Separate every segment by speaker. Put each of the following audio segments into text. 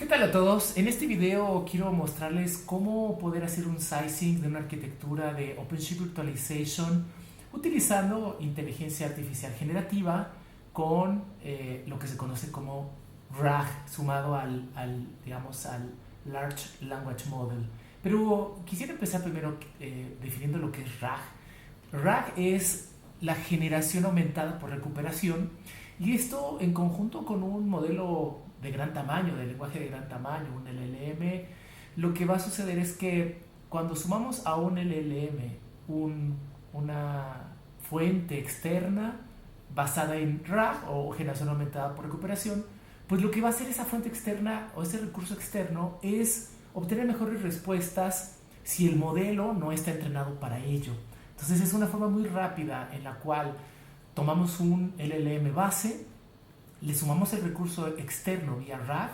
Speaker 1: ¿Qué tal a todos? En este video quiero mostrarles cómo poder hacer un sizing de una arquitectura de OpenShift Virtualization utilizando inteligencia artificial generativa con lo que se conoce como RAG sumado digamos, al Large Language Model. Pero quisiera empezar primero definiendo lo que es RAG. RAG es la generación aumentada por recuperación y esto en conjunto con un modelo de gran tamaño, de lenguaje de gran tamaño, un LLM, lo que va a suceder es que cuando sumamos a un LLM una fuente externa basada en RAG o generación aumentada por recuperación, pues lo que va a hacer esa fuente externa o ese recurso externo es obtener mejores respuestas si el modelo no está entrenado para ello. Entonces es una forma muy rápida en la cual tomamos un LLM base, le sumamos el recurso externo vía RAG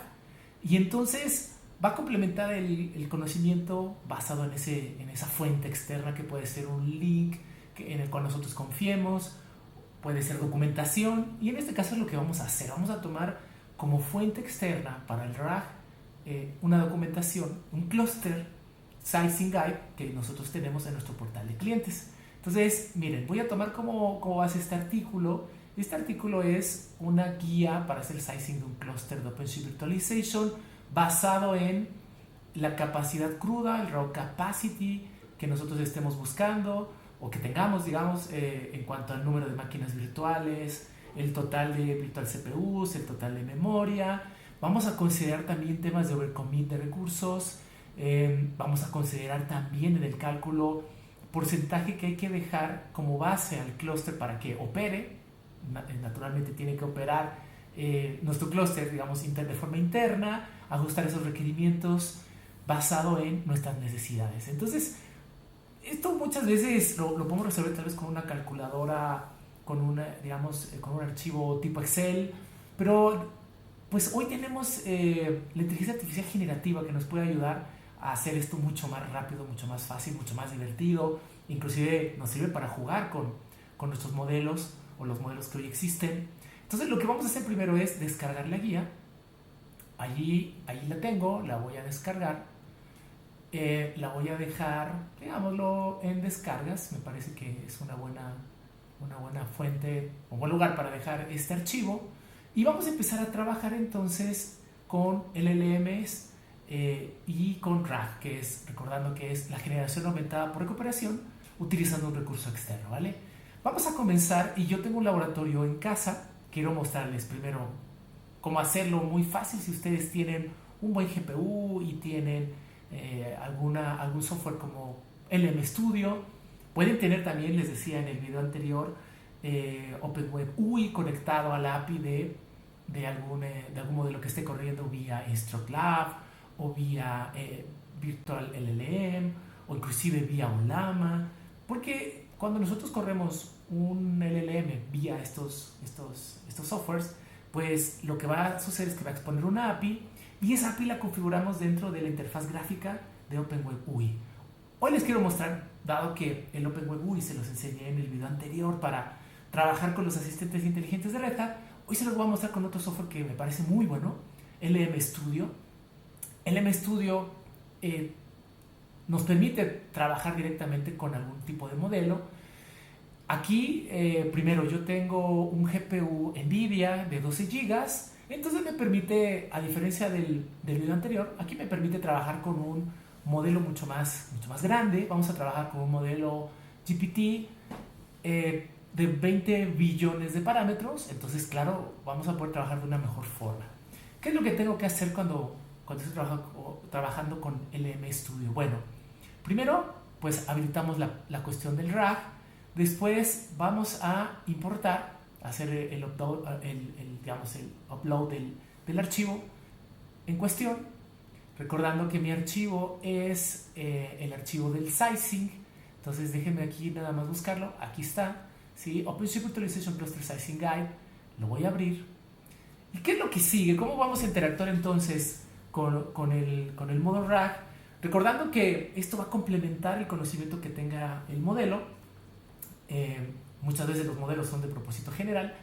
Speaker 1: y entonces va a complementar el conocimiento basado en esa fuente externa que puede ser un link en el cual nosotros confiemos, puede ser documentación y en este caso es lo que vamos a hacer. Vamos a tomar como fuente externa para el RAG una documentación, un clúster sizing guide que nosotros tenemos en nuestro portal de clientes. Entonces, miren, voy a tomar como base este artículo. Este artículo es una guía para hacer el sizing de un clúster de OpenShift Virtualization basado en la capacidad cruda, el raw capacity que nosotros estemos buscando o que tengamos, digamos, en cuanto al número de máquinas virtuales, el total de virtual CPUs, el total de memoria. Vamos a considerar también temas de overcommit de recursos. Vamos a considerar también en el cálculo porcentaje que hay que dejar como base al clúster para que opere. Naturalmente tiene que operar nuestro clúster, digamos, de forma interna, ajustar esos requerimientos basado en nuestras necesidades. Entonces, esto muchas veces lo podemos resolver tal vez con una calculadora, digamos, con un archivo tipo Excel, pero pues hoy tenemos la inteligencia artificial generativa que nos puede ayudar a hacer esto mucho más rápido, mucho más fácil, mucho más divertido. Inclusive nos sirve para jugar con nuestros modelos o los modelos que hoy existen. Entonces lo que vamos a hacer primero es descargar la guía. Ahí la tengo, la voy a descargar. La voy a dejar, digámoslo, en descargas. Me parece que es una buena fuente, un buen lugar para dejar este archivo. Y vamos a empezar a trabajar entonces con LLMs y con RAG, que es, recordando que es la generación aumentada por recuperación utilizando un recurso externo, ¿vale? Vamos a comenzar y yo tengo un laboratorio en casa. Quiero mostrarles primero cómo hacerlo muy fácil si ustedes tienen un buen GPU y tienen algún software como LM Studio. Pueden tener también, les decía en el video anterior, OpenWeb UI conectado a la API de algún modelo que esté corriendo vía InstructLab o vía Virtual LLM o inclusive vía Ulama, porque cuando nosotros corremos un LLM vía estos softwares, pues lo que va a suceder es que va a exponer una API y esa API la configuramos dentro de la interfaz gráfica de OpenWeb UI. Hoy les quiero mostrar, dado que el OpenWeb UI se los enseñé en el video anterior para trabajar con los asistentes inteligentes de Red Hat, hoy se los voy a mostrar con otro software que me parece muy bueno, LM Studio. LM Studio nos permite trabajar directamente con algún tipo de modelo. Aquí, primero, yo tengo un GPU NVIDIA de 12 GB, entonces me permite, a diferencia del video anterior, aquí me permite trabajar con un modelo mucho más grande. Vamos a trabajar con un modelo GPT de 20 billones de parámetros, entonces, claro, vamos a poder trabajar de una mejor forma. ¿Qué es lo que tengo que hacer cuando estoy trabajando con LM Studio? Bueno, primero, pues habilitamos la cuestión del RAG. Después vamos a importar, hacer el upload del archivo en cuestión, recordando que mi archivo es el archivo del sizing. Entonces déjenme aquí nada más buscarlo. Aquí está, ¿sí? OpenShift Virtualization Cluster Sizing Guide. Lo voy a abrir. ¿Y qué es lo que sigue? ¿Cómo vamos a interactuar entonces con el modo RAG? Recordando que esto va a complementar el conocimiento que tenga el modelo. Muchas veces los modelos son de propósito general,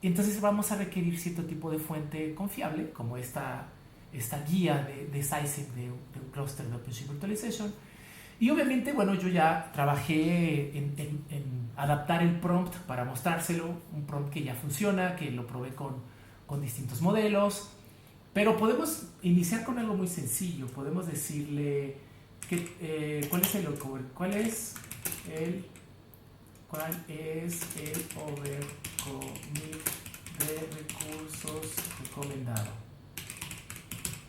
Speaker 1: entonces vamos a requerir cierto tipo de fuente confiable, como esta esta guía de sizing de un clúster de OpenShift Virtualization. Y obviamente, bueno, yo ya trabajé en adaptar el prompt para mostrárselo, un prompt que ya funciona, que lo probé con distintos modelos, pero podemos iniciar con algo muy sencillo. Podemos decirle cuál es el overcommit de recursos recomendado.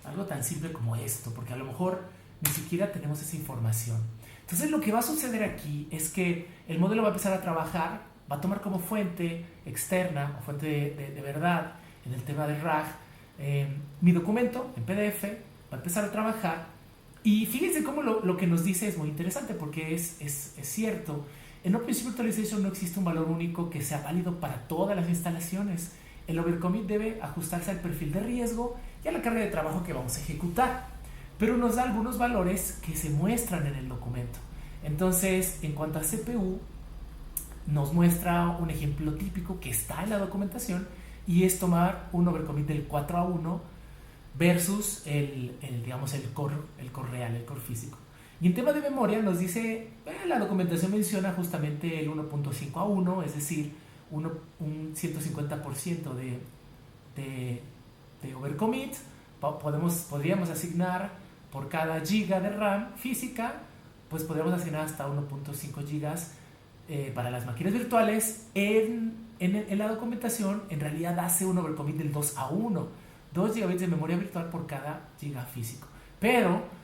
Speaker 1: Algo tan simple como esto, porque a lo mejor ni siquiera tenemos esa información. Entonces lo que va a suceder aquí es que el modelo va a empezar a trabajar, va a tomar como fuente externa o fuente de verdad en el tema de RAG mi documento en PDF, va a empezar a trabajar y fíjense cómo lo que nos dice es muy interesante porque es cierto. En OpenShift Virtualization no existe un valor único que sea válido para todas las instalaciones. El overcommit debe ajustarse al perfil de riesgo y a la carga de trabajo que vamos a ejecutar, pero nos da algunos valores que se muestran en el documento. Entonces, en cuanto a CPU, nos muestra un ejemplo típico que está en la documentación y es tomar un overcommit del 4:1 versus digamos, el core real, el core físico. Y en tema de memoria nos dice, la documentación menciona justamente el 1.5:1, es decir, un 150% de overcommit. Podríamos asignar por cada giga de RAM física, pues podríamos asignar hasta 1.5 gigas para las máquinas virtuales. En la documentación en realidad hace un overcommit del 2:1, 2 gigabits de memoria virtual por cada giga físico. Pero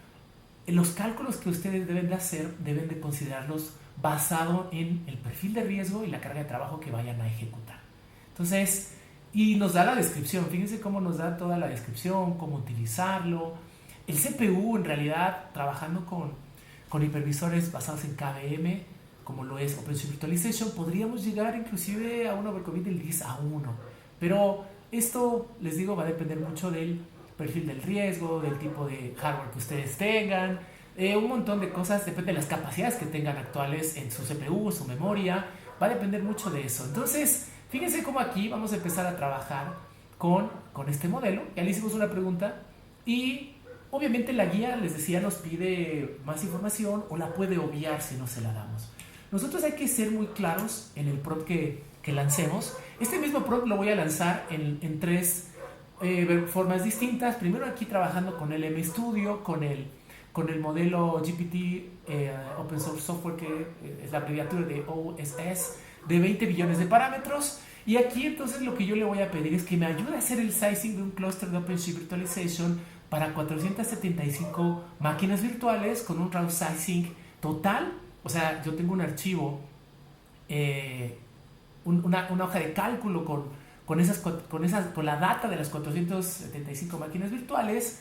Speaker 1: los cálculos que ustedes deben de hacer deben de considerarlos basado en el perfil de riesgo y la carga de trabajo que vayan a ejecutar. Entonces, y nos da la descripción, fíjense cómo nos da toda la descripción, cómo utilizarlo. El CPU en realidad trabajando con hipervisores basados en KVM, como lo es OpenShift Virtualization, podríamos llegar inclusive a un overcommit del 10:1, pero esto, les digo, va a depender mucho del perfil del riesgo, del tipo de hardware que ustedes tengan, un montón de cosas, depende de las capacidades que tengan actuales en su CPU, su memoria, va a depender mucho de eso. Entonces, fíjense cómo aquí vamos a empezar a trabajar con este modelo. Ya le hicimos una pregunta y obviamente la guía, les decía, nos pide más información o la puede obviar si no se la damos. Nosotros hay que ser muy claros en el prompt que lancemos. Este mismo prompt lo voy a lanzar en tres formas distintas. Primero aquí trabajando con el MStudio, con el modelo GPT Open Source Software, que es la abreviatura de OSS, de 20 billones de parámetros. Y aquí entonces lo que yo le voy a pedir es que me ayude a hacer el sizing de un clúster de OpenShift Virtualization para 475 máquinas virtuales con un route sizing total. O sea, yo tengo un archivo, una hoja de cálculo con la data de las 475 máquinas virtuales.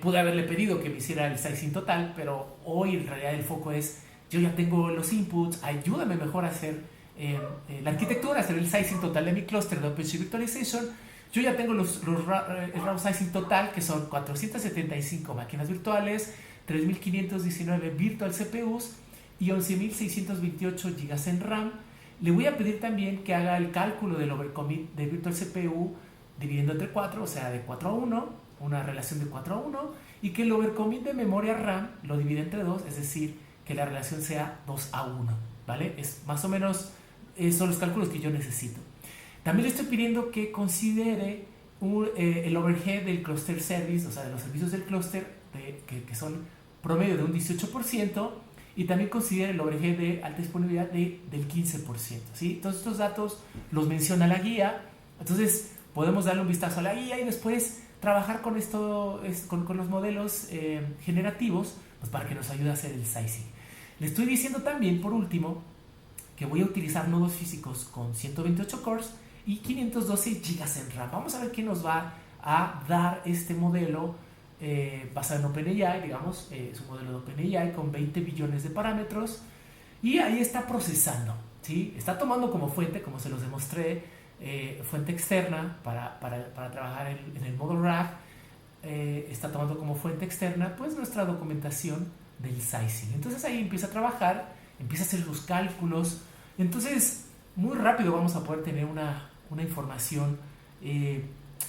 Speaker 1: Pude haberle pedido que me hiciera el sizing total, pero hoy en realidad el foco es, yo ya tengo los inputs, ayúdame mejor a hacer la arquitectura, hacer el sizing total de mi clúster de OpenShift Virtualization. Yo ya tengo el route sizing total, que son 475 máquinas virtuales, 3.519 virtual CPUs y 11.628 GB en RAM. Le voy a pedir también que haga el cálculo del overcommit de virtual CPU dividiendo entre 4, o sea, de 4:1, una relación de 4:1, y que el overcommit de memoria RAM lo divide entre 2, es decir, que la relación sea 2:1, ¿vale? Es más o menos, son los cálculos que yo necesito. También le estoy pidiendo que considere el overhead del cluster service, o sea, de los servicios del clúster, que son promedio de un 18%, y también considere el overhead de alta disponibilidad del 15%, ¿sí? Todos estos datos los menciona la guía. Entonces podemos darle un vistazo a la guía y después trabajar con los modelos generativos, pues para que nos ayude a hacer el sizing. Le estoy diciendo también, por último, que voy a utilizar nodos físicos con 128 cores y 512 GB en RAM. Vamos a ver qué nos va a dar este modelo basado en OpenAI, digamos, es un modelo de OpenAI con 20 billones de parámetros, y ahí está procesando, ¿sí? Está tomando como fuente, como se los demostré, fuente externa para trabajar en el modo RAG. Está tomando como fuente externa pues nuestra documentación del sizing. Entonces ahí empieza a trabajar, empieza a hacer los cálculos. Entonces muy rápido vamos a poder tener una información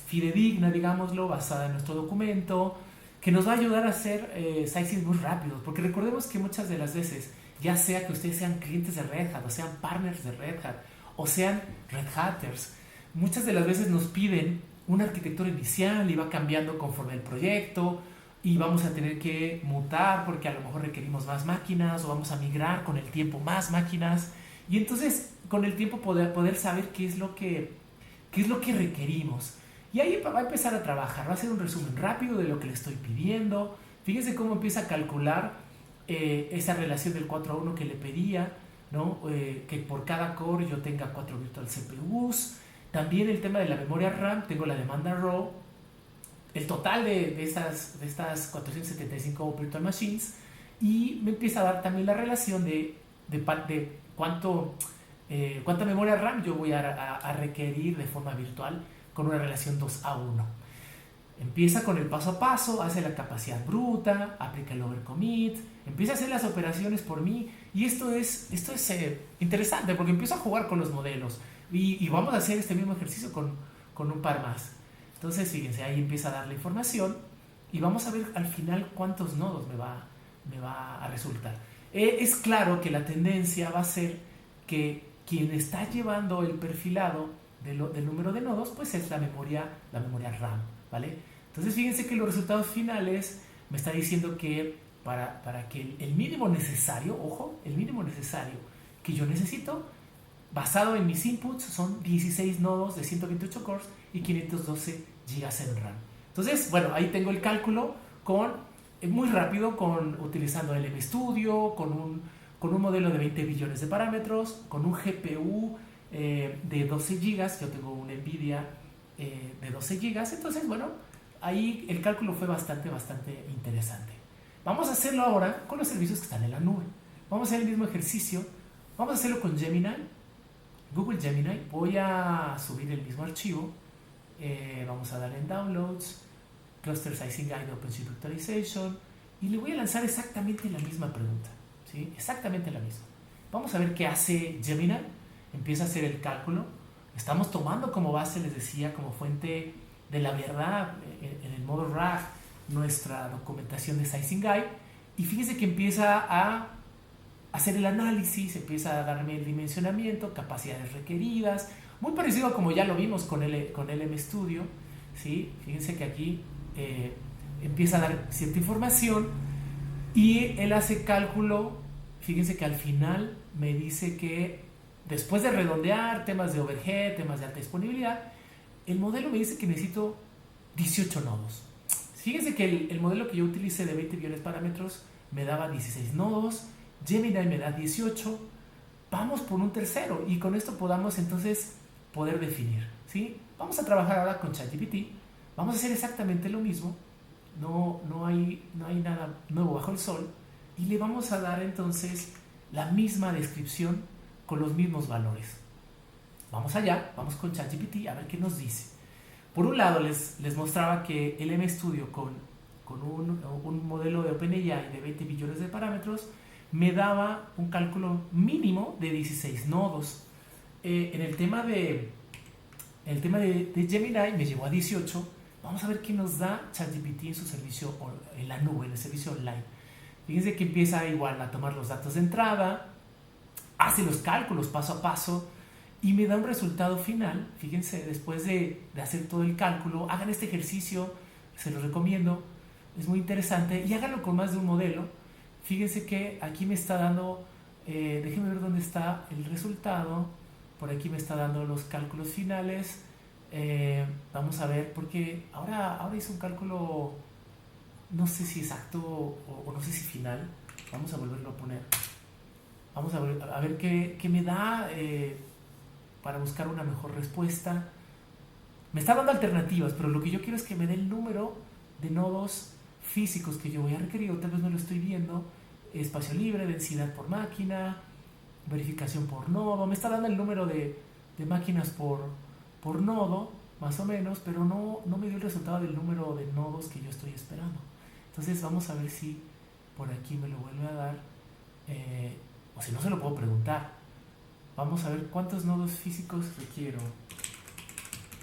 Speaker 1: fidedigna, digámoslo, basada en nuestro documento, que nos va a ayudar a hacer sizing muy rápidos, porque recordemos que muchas de las veces, ya sea que ustedes sean clientes de Red Hat, o sean partners de Red Hat, o sean Red Hatters, muchas de las veces nos piden una arquitectura inicial y va cambiando conforme el proyecto, y vamos a tener que mutar porque a lo mejor requerimos más máquinas, o vamos a migrar con el tiempo más máquinas, y entonces con el tiempo poder saber qué es lo que requerimos. Y ahí va a empezar a trabajar, va a hacer un resumen rápido de lo que le estoy pidiendo. Fíjense cómo empieza a calcular esa relación del 4:1 que le pedía, ¿no? Que por cada core yo tenga 4 virtual CPUs. También el tema de la memoria RAM, tengo la demanda raw, el total de estas 475 virtual machines, y me empieza a dar también la relación de cuánta memoria RAM yo voy a requerir de forma virtual con una relación 2:1. Empieza con el paso a paso, hace la capacidad bruta, aplica el overcommit, empieza a hacer las operaciones por mí, y esto es interesante porque empiezo a jugar con los modelos, y vamos a hacer este mismo ejercicio con un par más. Entonces fíjense, ahí empieza a dar la información y vamos a ver al final cuántos nodos me va a resultar. Es claro que la tendencia va a ser que quien está llevando el perfilado del número de nodos, pues es la memoria RAM, ¿vale? Entonces fíjense que los resultados finales me está diciendo que para que el mínimo necesario, ojo, el mínimo necesario que yo necesito, basado en mis inputs, son 16 nodos de 128 cores y 512 GB en RAM. Entonces, bueno, ahí tengo el cálculo muy rápido, utilizando el MStudio, con un modelo de 20 billones de parámetros, con un GPU de 12 GB, yo tengo un NVIDIA de 12 GB, entonces bueno, ahí el cálculo fue bastante interesante. Vamos a hacerlo ahora con los servicios que están en la nube. Vamos a hacer el mismo ejercicio, vamos a hacerlo con Gemini, Google Gemini. Voy a subir el mismo archivo, vamos a dar en Downloads, Cluster Sizing Guide de OpenShift Virtualization, y le voy a lanzar exactamente la misma pregunta, ¿sí? Exactamente la misma. Vamos a ver qué hace Gemini. Empieza a hacer el cálculo. Estamos tomando como base, les decía, como fuente de la verdad, en el modo RAG, nuestra documentación de Sizing Guide, y fíjense que empieza a hacer el análisis, empieza a darme el dimensionamiento, capacidades requeridas, muy parecido a como ya lo vimos con el MStudio, ¿sí? Fíjense que aquí empieza a dar cierta información y él hace cálculo. Fíjense que al final me dice que después de redondear temas de overhead, temas de alta disponibilidad, el modelo me dice que necesito 18 nodos. Fíjense que el modelo que yo utilicé de 20 billones de parámetros me daba 16 nodos, Gemini me da 18, vamos por un tercero, y con esto podamos entonces poder definir, ¿sí? Vamos a trabajar ahora con ChatGPT, vamos a hacer exactamente lo mismo, no hay nada nuevo bajo el sol, y le vamos a dar entonces la misma descripción con los mismos valores. Vamos allá, vamos con ChatGPT a ver qué nos dice. Por un lado les mostraba que el MStudio con un modelo de OpenAI de 20 billones de parámetros me daba un cálculo mínimo de 16 nodos. En el tema de Gemini me llevó a 18. Vamos a ver qué nos da ChatGPT en su servicio en la nube, en el servicio online. Fíjense que empieza igual a tomar los datos de entrada, hace los cálculos paso a paso y me da un resultado final. Fíjense, después de hacer todo el cálculo, hagan este ejercicio, se los recomiendo, es muy interesante, y háganlo con más de un modelo. Fíjense que aquí me está dando, déjenme ver dónde está el resultado, por aquí me está dando los cálculos finales. Vamos a ver, porque ahora hice un cálculo, no sé si exacto o no sé si final. Vamos a volverlo a poner. Vamos a ver qué me da para buscar una mejor respuesta. Me está dando alternativas, pero lo que yo quiero es que me dé el número de nodos físicos que yo voy a requerir, o tal vez no lo estoy viendo. Espacio libre, densidad por máquina, verificación por nodo. Me está dando el número de máquinas por nodo, más o menos, pero no me dio el resultado del número de nodos que yo estoy esperando. Entonces vamos a ver si por aquí me lo vuelve a dar, o si no se lo puedo preguntar. Vamos a ver cuántos nodos físicos requiero.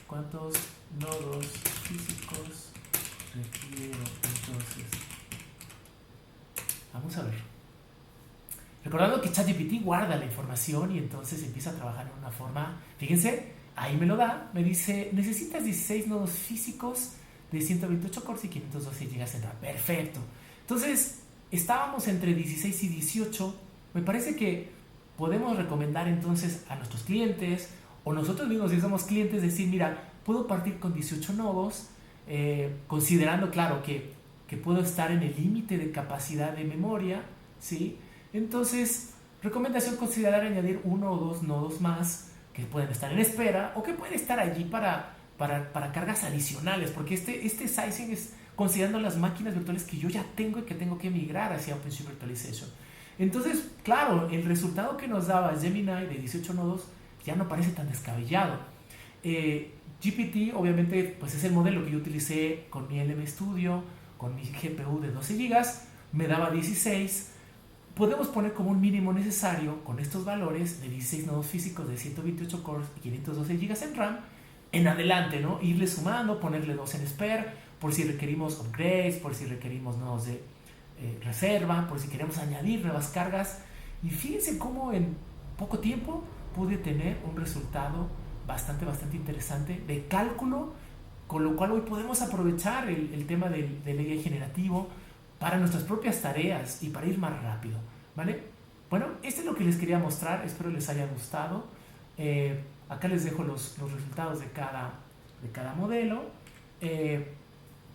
Speaker 1: ¿Cuántos nodos físicos requiero entonces. Vamos a ver. Recordando que ChatGPT guarda la información y entonces empieza a trabajar en una forma. Fíjense, ahí me lo da. Me dice, necesitas 16 nodos físicos de 128 cores y 512 GB en RAM. Perfecto. Entonces, estábamos entre 16 y 18. Me parece que podemos recomendar entonces a nuestros clientes o nosotros mismos, si somos clientes, decir, mira, puedo partir con 18 nodos, considerando, claro, que puedo estar en el límite de capacidad de memoria, ¿sí? Entonces, recomendación, considerar añadir uno o dos nodos más que pueden estar en espera o que pueden estar allí para cargas adicionales, porque este sizing es considerando las máquinas virtuales que yo ya tengo y que tengo que migrar hacia OpenShift Virtualization. Entonces, claro, el resultado que nos daba Gemini de 18 nodos ya no parece tan descabellado. GPT, obviamente, pues es el modelo que yo utilicé con mi LM Studio, con mi GPU de 12 GB, me daba 16. Podemos poner como un mínimo necesario con estos valores de 16 nodos físicos de 128 cores y 512 GB en RAM en adelante, ¿no? Irle sumando, ponerle 2 en spare, por si requerimos upgrades, por si requerimos nodos de reserva, por si queremos añadir nuevas cargas. Y fíjense cómo en poco tiempo pude tener un resultado bastante interesante de cálculo, con lo cual hoy podemos aprovechar el tema del AI generativo para nuestras propias tareas y para ir más rápido, ¿vale? Bueno, esto es lo que les quería mostrar, espero les haya gustado. Acá les dejo los resultados de cada modelo.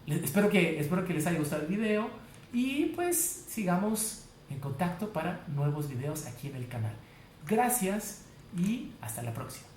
Speaker 1: Espero que les haya gustado el video y pues sigamos en contacto para nuevos videos aquí en el canal. Gracias y hasta la próxima.